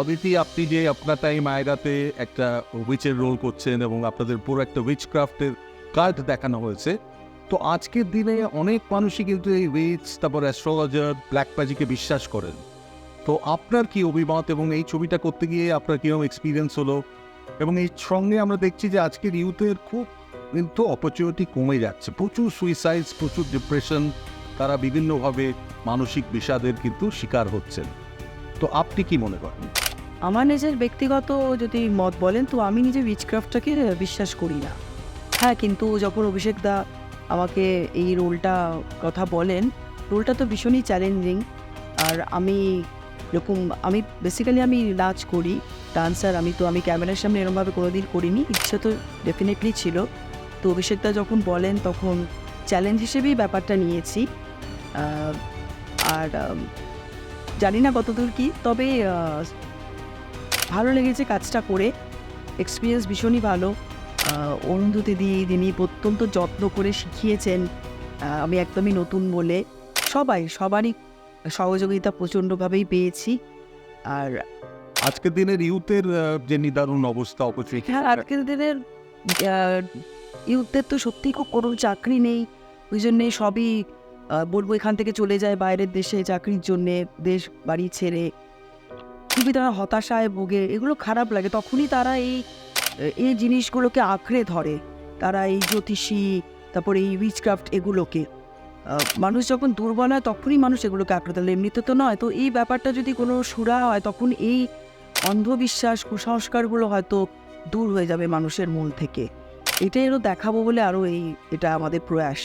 অদিতি, আপনি যে আপনার টাইম আয়রাতে একটা উইচের রোল করছেন এবং আপনাদের পুরো একটা উইচ ক্রাফটের কার্ড দেখানো হয়েছে, তো আজকের দিনে অনেক মানুষই কিন্তু এই উইচ, তারপর অ্যাস্ট্রোলজার, ব্ল্যাক ম্যাজিকে বিশ্বাস করেন। তো আপনার কি অভিমত এবং এই ছবিটা করতে গিয়ে আপনার কীরকম এক্সপিরিয়েন্স হলো? এবং এই সঙ্গে আমরা দেখছি যে আজকের ইউথের খুব কিন্তু অপরচুনিটি কমে যাচ্ছে, প্রচুর সুইসাইডস, প্রচুর ডিপ্রেশন, তারা বিভিন্নভাবে মানসিক বিষাদের কিন্তু শিকার হচ্ছেন। তো আপনি কি মনে করেন? আমার নিজের ব্যক্তিগত যদি মত বলেন, তো আমি নিজে উইচক্রাফটটাকে বিশ্বাস করি না। হ্যাঁ, কিন্তু যখন অভিষেক দা আমাকে এই রোলটা কথা বলেন, রোলটা তো ভীষণই চ্যালেঞ্জিং। আর আমি বেসিক্যালি আমি নাচ করি, ডান্সার। আমি ক্যামেরার সামনে এরমভাবে কোনোদিন করিনি। ইচ্ছা তো ডেফিনেটলি ছিল। তো অভিষেক দা যখন বলেন তখন চ্যালেঞ্জ হিসেবেই ব্যাপারটা নিয়েছি। আহ, আর জানি না কতদূর কী, তবে ভালো লেগেছে কাজটা করে। এক্সপিরিয়েন্স ভীষণই ভালো। অরুন্ধতী দি, তিনি অত্যন্ত যত্ন করে শিখিয়েছেন। আমি একদমই নতুন বলে সবারই সহযোগিতা প্রচণ্ডভাবেই পেয়েছি। আর আজকের দিনের ইউথের যে নিদারুণ অবস্থা, অপরচুনিটি। হ্যাঁ, আজকের দিনের ইউথদের তো সত্যিই খুব কোনো চাকরি নেই। ওই জন্যে সবই বলবো এখান থেকে চলে যায় বাইরের দেশে চাকরির জন্যে, দেশ বাড়ি ছেড়ে। খুবই তারা হতাশায় ভোগে, এগুলো খারাপ লাগে। তখনই তারা এই জিনিসগুলোকে আঁকড়ে ধরে। তারা এই জ্যোতিষী, তারপরে এই উইচক্রাফট এগুলোকে। মানুষ যখন দুর্বল হয় তখনই মানুষ এগুলোকে আঁকড়ে ধরে, এমনিতে তো নয়। তো এই ব্যাপারটা যদি কোনো সুরা হয়, তখন এই অন্ধবিশ্বাস, কুসংস্কারগুলো হয়তো দূর হয়ে যাবে মানুষের মন থেকে। এটাই দেখাবো বলে আরও এটা আমাদের প্রয়াস।